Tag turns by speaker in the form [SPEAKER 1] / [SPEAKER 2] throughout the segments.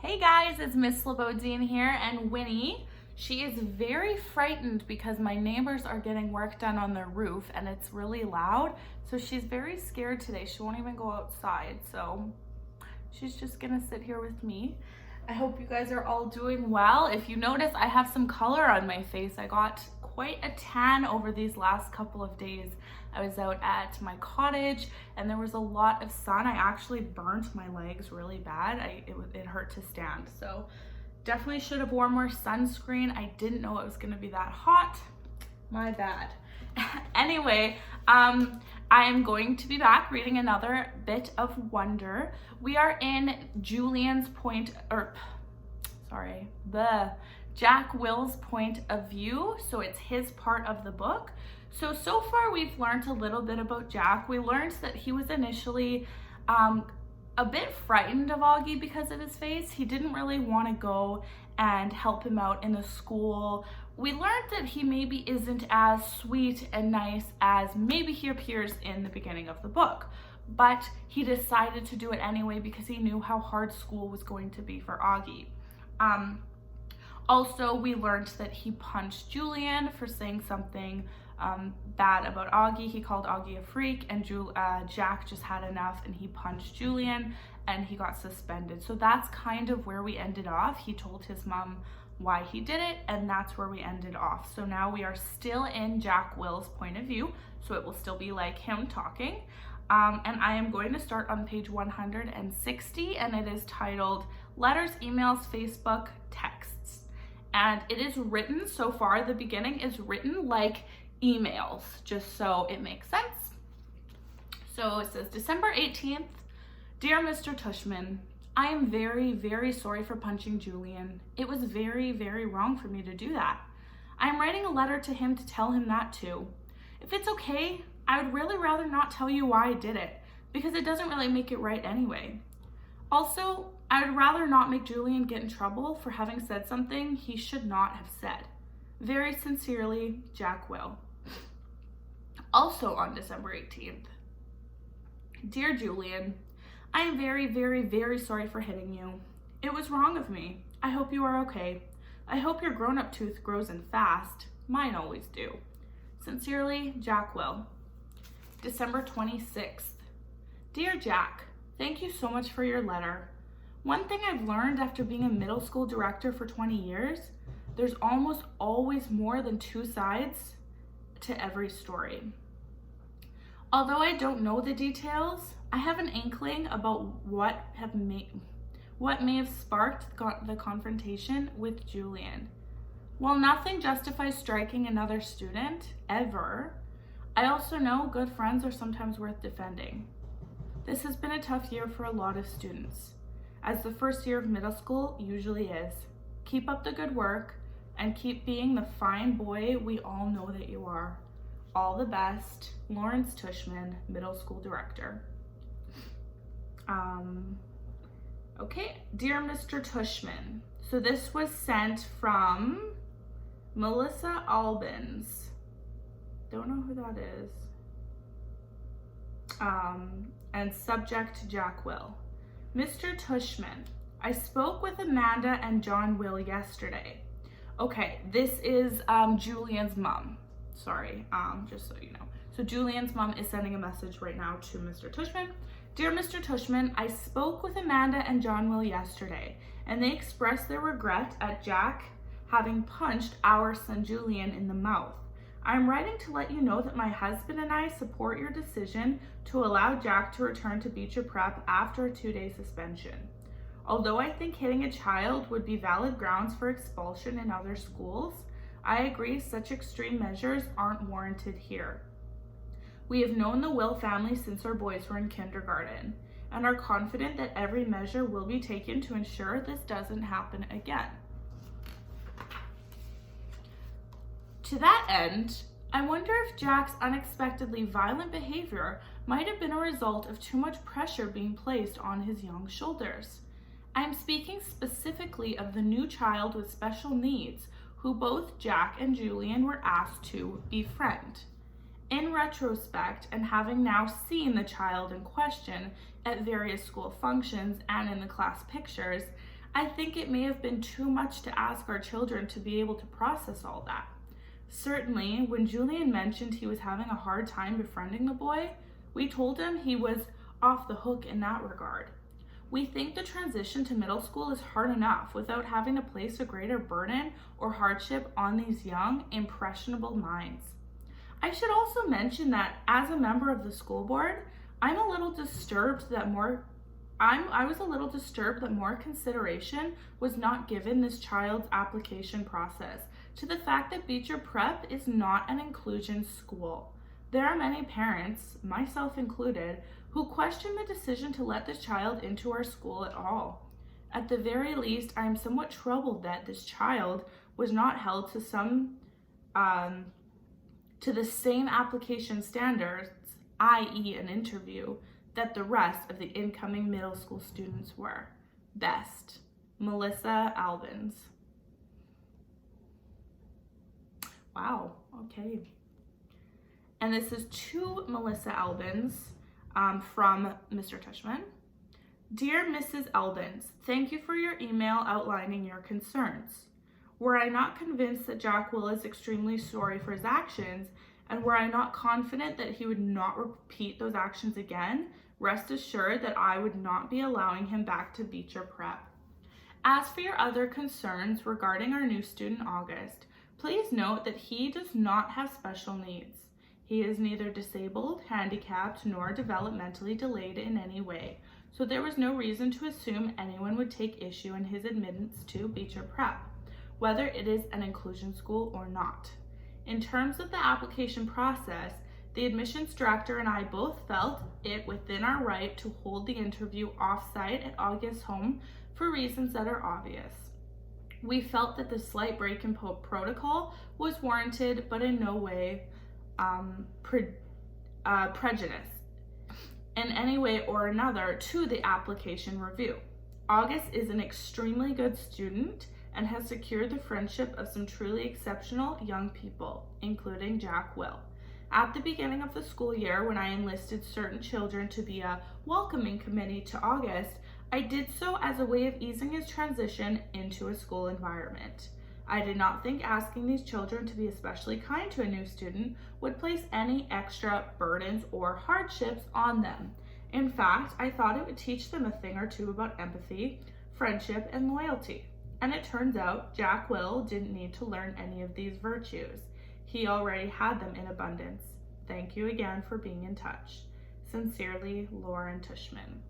[SPEAKER 1] Hey guys, it's Miss Slobodine here, and Winnie, she is very frightened because my neighbors are getting work done on their roof and it's really loud. So she's very scared today. She won't even go outside. So she's just gonna sit here with me. I hope you guys are all doing well. If you notice, I have some color on my face. I got quite a tan over these last couple of days. I was out at my cottage and there was a lot of sun. I actually burnt my legs really bad. It hurt to stand. So definitely should have worn more sunscreen. I didn't know it was gonna be that hot. My bad. Anyway, I am going to be back reading another bit of wonder. We are in Jack Will's point of view. So it's his part of the book. So far we've learned a little bit about Jack. We learned that he was initially a bit frightened of Augie because of his face. He didn't really want to go and help him out in the school. We learned that he maybe isn't as sweet and nice as maybe he appears in the beginning of the book, but he decided to do it anyway because he knew how hard school was going to be for Augie. Also, we learned that he punched Julian for saying something bad about Augie. He called Augie a freak, and Jack just had enough and he punched Julian and he got suspended. So that's kind of where we ended off. He told his mom why he did it, and that's where we ended off. So now we are still in Jack Will's point of view, so it will still be like him talking. And I am going to start on page 160, and it is titled Letters, Emails, Facebook, Texts. And it is written, so far the beginning is written like emails, just so it makes sense. So it says, December 18th, Dear Mr. Tushman, I am very, very sorry for punching Julian. It was very, very wrong for me to do that. I am writing a letter to him to tell him that too. If it's okay, I would really rather not tell you why I did it, because it doesn't really make it right anyway. Also, I would rather not make Julian get in trouble for having said something he should not have said. Very sincerely, Jack Will. Also on December 18th. Dear Julian, I am very, very, very sorry for hitting you. It was wrong of me. I hope you are okay. I hope your grown-up tooth grows in fast. Mine always do. Sincerely, Jack Will. December 26th. Dear Jack, thank you so much for your letter. One thing I've learned after being a middle school director for 20 years, there's almost always more than two sides to every story. Although I don't know the details, I have an inkling about what may have sparked the confrontation with Julian. While nothing justifies striking another student, ever, I also know good friends are sometimes worth defending. This has been a tough year for a lot of students, as the first year of middle school usually is. Keep up the good work and keep being the fine boy we all know that you are. All the best, Lawrence Tushman, middle school director. Okay, Dear Mr. Tushman. So this was sent from Melissa Albans. Don't know who that is. And subject Jack Will. Mr. Tushman, I spoke with Amanda and John Will yesterday. Okay, this is Julian's mom. Sorry, just so you know. So Julian's mom is sending a message right now to Mr. Tushman. Dear Mr. Tushman, I spoke with Amanda and John Will yesterday, and they expressed their regret at Jack having punched our son Julian in the mouth. I'm writing to let you know that my husband and I support your decision to allow Jack to return to Beecher Prep after a 2-day suspension. Although I think hitting a child would be valid grounds for expulsion in other schools, I agree such extreme measures aren't warranted here. We have known the Will family since our boys were in kindergarten and are confident that every measure will be taken to ensure this doesn't happen again. To that end, I wonder if Jack's unexpectedly violent behavior might have been a result of too much pressure being placed on his young shoulders. I am speaking specifically of the new child with special needs who both Jack and Julian were asked to befriend. In retrospect, and having now seen the child in question at various school functions and in the class pictures, I think it may have been too much to ask our children to be able to process all that. Certainly, when Julian mentioned he was having a hard time befriending the boy, we told him he was off the hook in that regard. We think the transition to middle school is hard enough without having to place a greater burden or hardship on these young, impressionable minds. I should also mention that as a member of the school board, I was a little disturbed that more consideration was not given this child's application process to the fact that Beecher Prep is not an inclusion school. There are many parents, myself included, who question the decision to let this child into our school at all. At the very least, I am somewhat troubled that this child was not held to the same application standards, i.e. an interview, that the rest of the incoming middle school students were. Best, Melissa Albans. Wow, okay. And this is to Melissa Albans from Mr. Tushman. Dear Mrs. Albans, thank you for your email outlining your concerns. Were I not convinced that Jack Will is extremely sorry for his actions, and were I not confident that he would not repeat those actions again, rest assured that I would not be allowing him back to Beecher Prep. As for your other concerns regarding our new student August, please note that he does not have special needs. He is neither disabled, handicapped, nor developmentally delayed in any way, so there was no reason to assume anyone would take issue in his admittance to Beecher Prep, whether it is an inclusion school or not. In terms of the application process, the admissions director and I both felt it within our right to hold the interview off-site at August's home for reasons that are obvious. We felt that the slight break in protocol was warranted, but in no way prejudice in any way or another to the application review. August is an extremely good student and has secured the friendship of some truly exceptional young people, including Jack Will. At the beginning of the school year, when I enlisted certain children to be a welcoming committee to August, I did so as a way of easing his transition into a school environment. I did not think asking these children to be especially kind to a new student would place any extra burdens or hardships on them. In fact, I thought it would teach them a thing or two about empathy, friendship, and loyalty. And it turns out Jack Will didn't need to learn any of these virtues. He already had them in abundance. Thank you again for being in touch. Sincerely, Lawrence Tushman.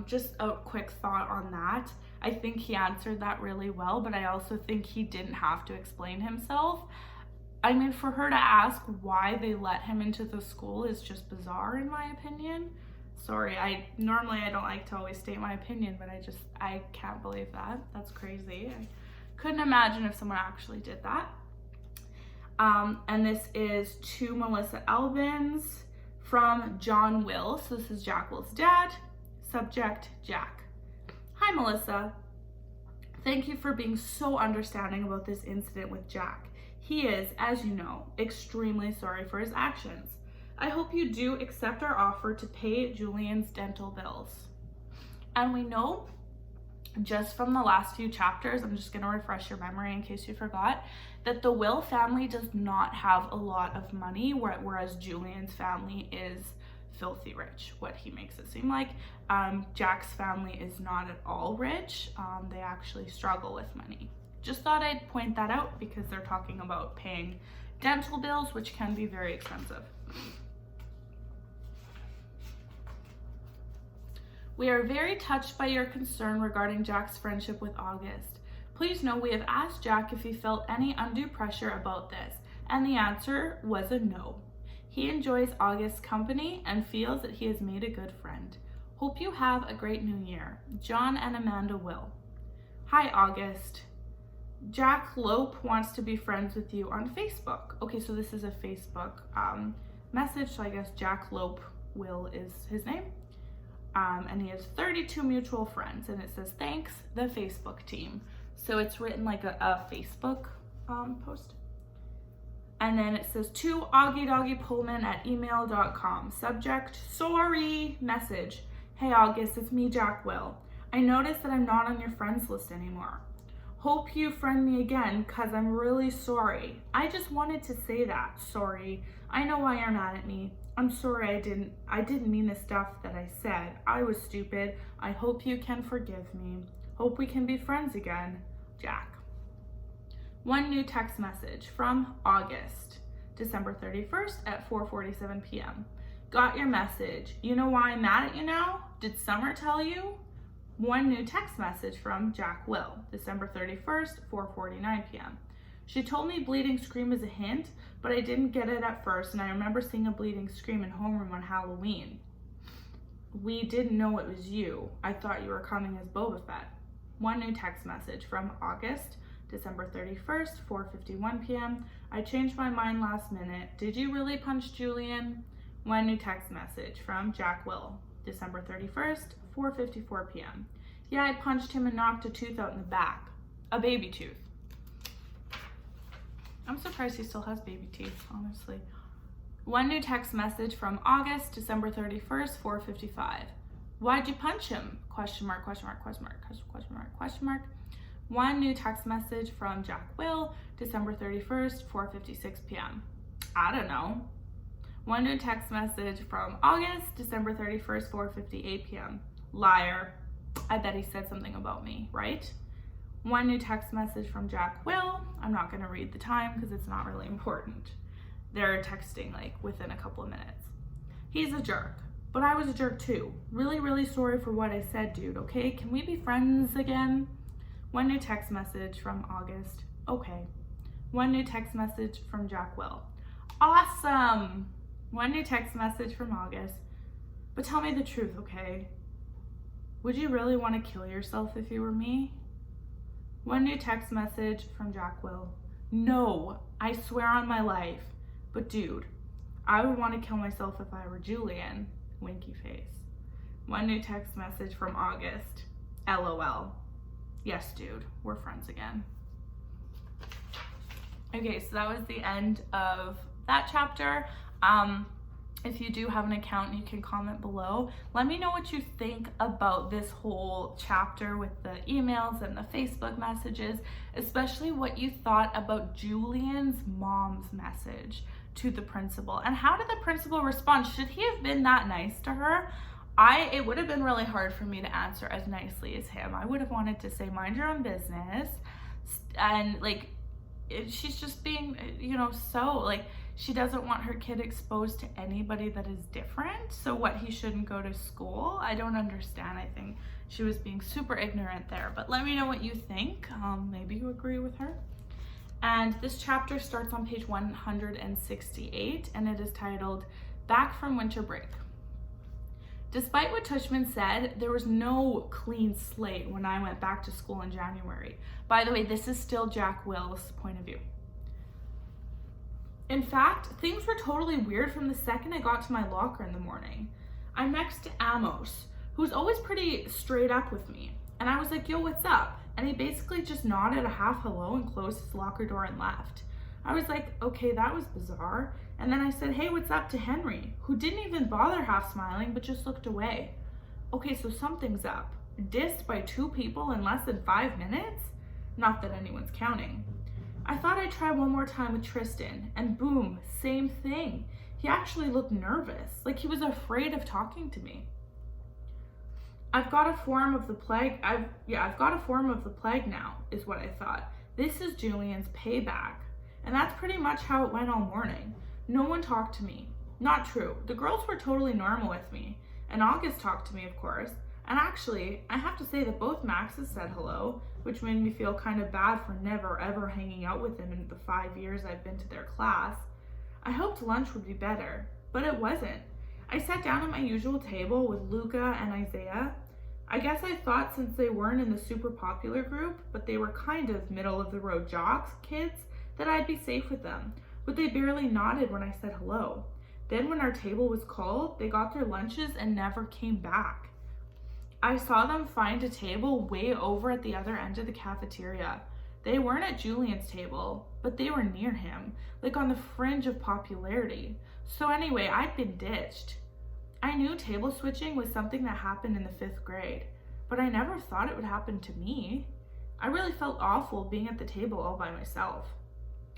[SPEAKER 1] Just a quick thought on that. I think he answered that really well, but I also think he didn't have to explain himself. I mean, for her to ask why they let him into the school is just bizarre in my opinion. Sorry, I don't like to always state my opinion, but I can't believe that. That's crazy. I couldn't imagine if someone actually did that. And this is to Melissa Albans from John Will. So this is Jack Will's dad. Subject, Jack. Hi, Melissa. Thank you for being so understanding about this incident with Jack. He is, as you know, extremely sorry for his actions. I hope you do accept our offer to pay Julian's dental bills. And we know, just from the last few chapters, I'm just going to refresh your memory in case you forgot, that the Will family does not have a lot of money, whereas Julian's family is filthy rich, what he makes it seem like. Jack's family is not at all rich. They actually struggle with money. Just thought I'd point that out because they're talking about paying dental bills, which can be very expensive. We are very touched by your concern regarding Jack's friendship with August. Please know we have asked Jack if he felt any undue pressure about this, and the answer was a no. He enjoys August's company and feels that he has made a good friend. Hope you have a great new year. John and Amanda Will. Hi, August. Jack Lope wants to be friends with you on Facebook. Okay, so this is a Facebook message, so I guess Jack Lope Will is his name. And he has 32 mutual friends, and it says, thanks, the Facebook team. So it's written like a Facebook post. And then it says, to augiedoggiepullman@email.com. Subject, sorry, message. Hey August, it's me, Jack Will. I noticed that I'm not on your friends list anymore. Hope you friend me again, cause I'm really sorry. I just wanted to say that. Sorry. I know why you're mad at me. I'm sorry I didn't mean the stuff that I said. I was stupid. I hope you can forgive me. Hope we can be friends again. Jack. One new text message from August, December 31st at 4:47 p.m. Got your message. You know why I'm mad at you now? Did Summer tell you? One new text message from Jack Will, December 31st, 4:49 p.m. She told me bleeding scream is a hint, but I didn't get it at first, and I remember seeing a bleeding scream in homeroom on Halloween. We didn't know it was you. I thought you were coming as Boba Fett. One new text message from August, December 31st, 4:51 p.m. I changed my mind last minute. Did you really punch Julian? One new text message from Jack Will, December 31st, 4:54 p.m. Yeah, I punched him and knocked a tooth out in the back. A baby tooth. I'm surprised he still has baby teeth, honestly. One new text message from August, December 31st, 4:55. Why'd you punch him? Question mark, question mark, question mark, question mark, question mark. One new text message from Jack Will, December 31st, 4:56 p.m. I don't know. One new text message from August, December 31st, 4:58 p.m. Liar. I bet he said something about me, right? One new text message from Jack Will. I'm not going to read the time because it's not really important. They're texting like within a couple of minutes. He's a jerk, but I was a jerk too. Really, really sorry for what I said, dude, okay? Can we be friends again? One new text message from August. Okay. One new text message from Jack Will. Awesome. One new text message from August. But tell me the truth, okay? Would you really want to kill yourself if you were me? One new text message from Jack Will. No, I swear on my life. But dude, I would want to kill myself if I were Julian. Winky face. One new text message from August. LOL. Yes, dude, we're friends again. Okay, so that was the end of that chapter. If you do have an account, you can comment below. Let me know what you think about this whole chapter with the emails and the Facebook messages, especially what you thought about Julian's mom's message to the principal. And how did the principal respond? Should he have been that nice to her? It would have been really hard for me to answer as nicely as him. I would have wanted to say, mind your own business. And like, she's just being, so like, she doesn't want her kid exposed to anybody that is different. So what, he shouldn't go to school? I don't understand. I think she was being super ignorant there. But let me know what you think. Maybe you agree with her. And this chapter starts on page 168, and it is titled, Back from Winter Break. Despite what Tushman said, there was no clean slate when I went back to school in January. By the way, this is still Jack Will's point of view. In fact, things were totally weird from the second I got to my locker in the morning. I'm next to Amos, who's always pretty straight up with me. And I was like, yo, what's up? And he basically just nodded a half hello and closed his locker door and left. I was like, okay, that was bizarre. And then I said, hey, what's up to Henry, who didn't even bother half smiling, but just looked away. Okay, so something's up. Dissed by 2 people in less than 5 minutes? Not that anyone's counting. I thought I'd try one more time with Tristan, and boom, same thing. He actually looked nervous, like he was afraid of talking to me. I've got a form of the plague. I've got a form of the plague now, is what I thought. This is Julian's payback. And that's pretty much how it went all morning. No one talked to me. Not true. The girls were totally normal with me. And August talked to me, of course. And actually, I have to say that both Maxes said hello, which made me feel kind of bad for never ever hanging out with them in the 5 years I've been to their class. I hoped lunch would be better, but it wasn't. I sat down at my usual table with Luca and Isaiah. I guess I thought since they weren't in the super popular group, but they were kind of middle of the road jocks, kids, that I'd be safe with them, but they barely nodded when I said hello. Then when our table was called, they got their lunches and never came back. I saw them find a table way over at the other end of the cafeteria. They weren't at Julian's table, but they were near him, like on the fringe of popularity. So anyway, I'd been ditched. I knew table switching was something that happened in the 5th grade. but I never thought it would happen to me. I really felt awful being at the table all by myself.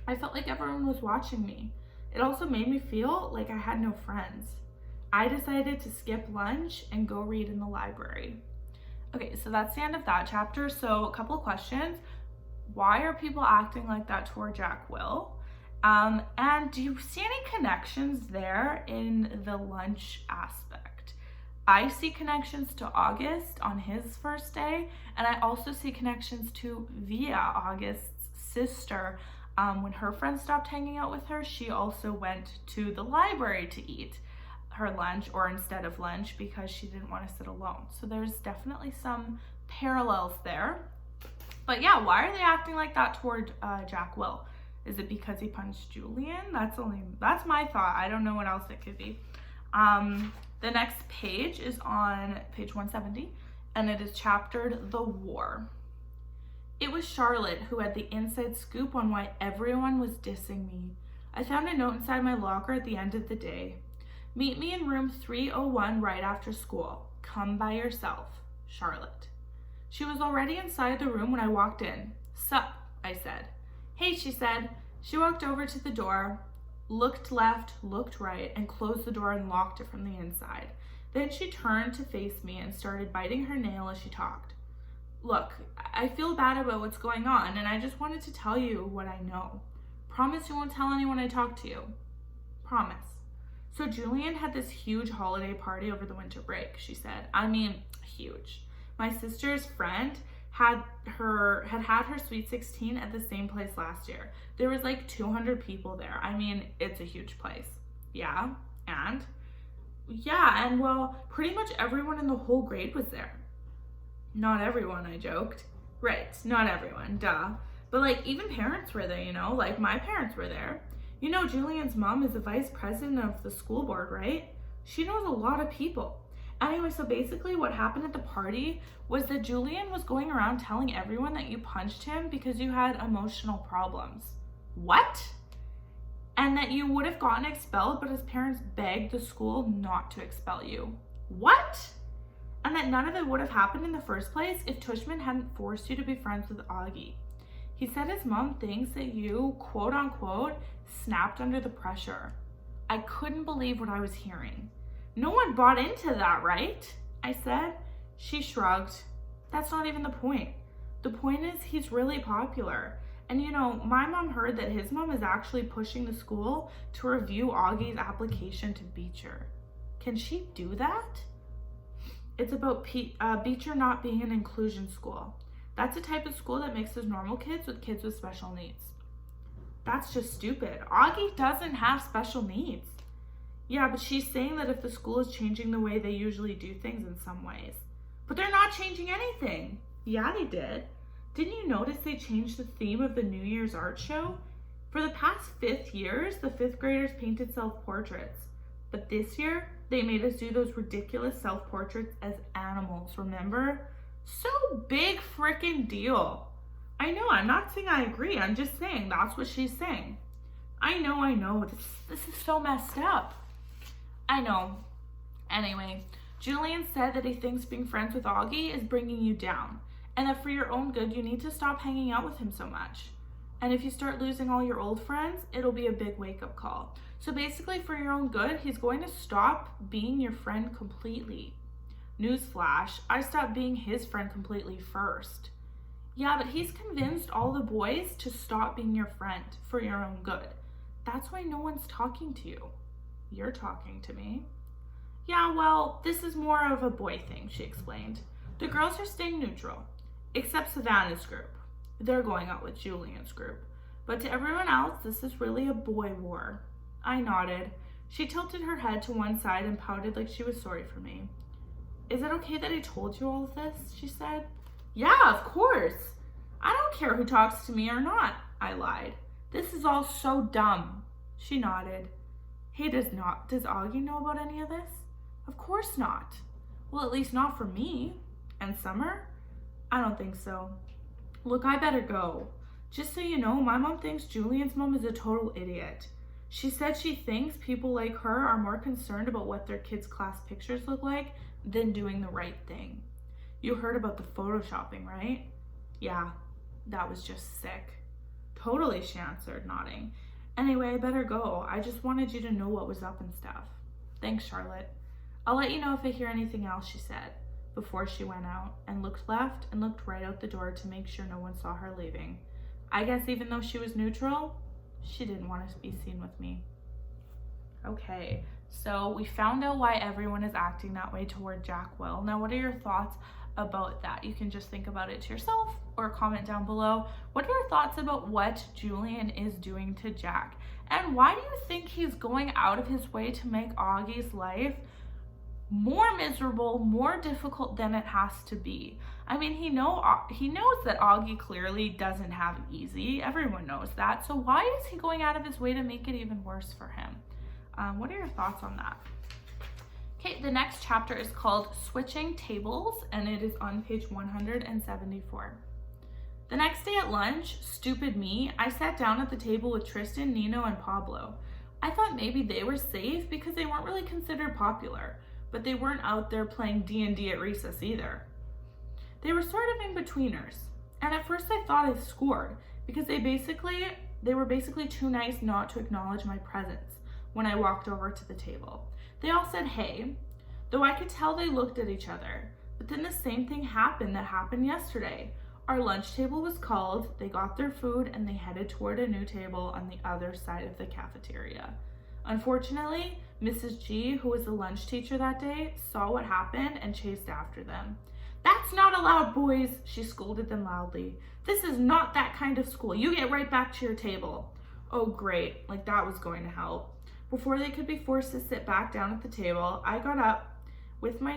[SPEAKER 1] I felt like everyone was watching me. It also made me feel like I had no friends. I decided to skip lunch and go read in the library. Okay, so that's the end of that chapter. So a couple of questions. Why are people acting like that toward Jack Will? And do you see any connections there in the lunch aspect? I see connections to August on his first day, and I also see connections to Via, August's sister. When her friends stopped hanging out with her, she also went to the library to eat her lunch, or instead of lunch, because she didn't want to sit alone. So there's definitely some parallels there. But yeah, why are they acting like that toward Jack Will? Is it because he punched Julian? That's my thought. I don't know what else it could be. The next page is on page 170, and it is chaptered The War. It was Charlotte who had the inside scoop on why everyone was dissing me. I found a note inside my locker at the end of the day. Meet me in room 301 right after school. Come by yourself, Charlotte. She was already inside the room when I walked in. Sup, I said. Hey, she said. She walked over to the door, looked left, looked right, and closed the door and locked it from the inside. Then she turned to face me and started biting her nail as she talked. Look, I feel bad about what's going on, and I just wanted to tell you what I know. Promise you won't tell anyone I talk to you. Promise. So Julian had this huge holiday party over the winter break, she said. I mean, huge. My sister's friend had her sweet 16 at the same place last year. There was like 200 people there. I mean, it's a huge place. Yeah, and well, pretty much everyone in the whole grade was there. Not everyone, I joked. Right, not everyone, duh. But like even parents were there, you know, like my parents were there. You know, Julian's mom is the vice president of the school board, right? She knows a lot of people. Anyway, so basically what happened at the party was that Julian was going around telling everyone that you punched him because you had emotional problems. What? And that you would have gotten expelled, but his parents begged the school not to expel you. What? And that none of it would have happened in the first place if Tushman hadn't forced you to be friends with Augie. He said his mom thinks that you, quote unquote, snapped under the pressure. I couldn't believe what I was hearing. No one bought into that, right? I said. She shrugged. That's not even the point. The point is he's really popular. And you know, my mom heard that his mom is actually pushing the school to review Augie's application to Beecher. Can she do that? It's about Beecher not being an inclusion school. That's a type of school that mixes normal kids with special needs. That's just stupid. Augie doesn't have special needs. Yeah, but she's saying that if the school is changing the way they usually do things in some ways. But they're not changing anything. Yeah, they did. Didn't you notice they changed the theme of the New Year's art show? For the past 5 years, the 5th graders painted self-portraits. But this year, they made us do those ridiculous self-portraits as animals, remember? So big frickin' deal. I know, I'm not saying I agree. I'm just saying that's what she's saying. I know. This is so messed up. I know. Anyway, Julian said that he thinks being friends with Augie is bringing you down, and that for your own good, you need to stop hanging out with him so much. And if you start losing all your old friends, it'll be a big wake-up call. So basically, for your own good, he's going to stop being your friend completely. Newsflash, I stopped being his friend completely first. Yeah, but he's convinced all the boys to stop being your friend for your own good. That's why no one's talking to you. You're talking to me. Yeah, well, this is more of a boy thing, she explained. The girls are staying neutral, except Savannah's group. They're going out with Julian's group. But to everyone else, this is really a boy war. I nodded. She tilted her head to one side and pouted like she was sorry for me. Is it okay that I told you all of this? She said. Yeah, of course. I don't care who talks to me or not, I lied. This is all so dumb. She nodded. Hey, does Augie know about any of this? Of course not. Well, at least not for me. And Summer? I don't think so. Look, I better go. Just so you know, my mom thinks Julian's mom is a total idiot. She said she thinks people like her are more concerned about what their kids' class pictures look like than doing the right thing. You heard about the photoshopping, right? Yeah, that was just sick. Totally, she answered, nodding. Anyway, I better go. I just wanted you to know what was up and stuff. Thanks, Charlotte. I'll let you know if I hear anything else, she said, before she went out and looked left and looked right out the door to make sure no one saw her leaving. I guess even though she was neutral, she didn't want to be seen with me. Okay, so we found out why everyone is acting that way toward Jack Will. Now, what are your thoughts about that? You can just think about it to yourself or comment down below. What are your thoughts about what Julian is doing to Jack? And why do you think he's going out of his way to make Augie's life more miserable, more difficult than it has to be? I mean, he knows that Augie clearly doesn't have it easy. Everyone knows that. So why is he going out of his way to make it even worse for him? What are your thoughts on that? Okay, the next chapter is called Switching Tables, and it is on page 174. The next day at lunch, stupid me, I sat down at the table with Tristan, Nino, and Pablo. I thought maybe they were safe because they weren't really considered popular, but they weren't out there playing D&D at recess either. They were sort of in-betweeners, and at first I thought I scored because they were basically too nice not to acknowledge my presence when I walked over to the table. They all said hey, though I could tell they looked at each other, but then the same thing happened that happened yesterday. Our lunch table was called, they got their food, and they headed toward a new table on the other side of the cafeteria. Unfortunately, Mrs. G, who was the lunch teacher that day, saw what happened and chased after them. That's not allowed, boys, she scolded them loudly. This is not that kind of school. You get right back to your table. Oh, great, like that was going to help. Before they could be forced to sit back down at the table, I got up with my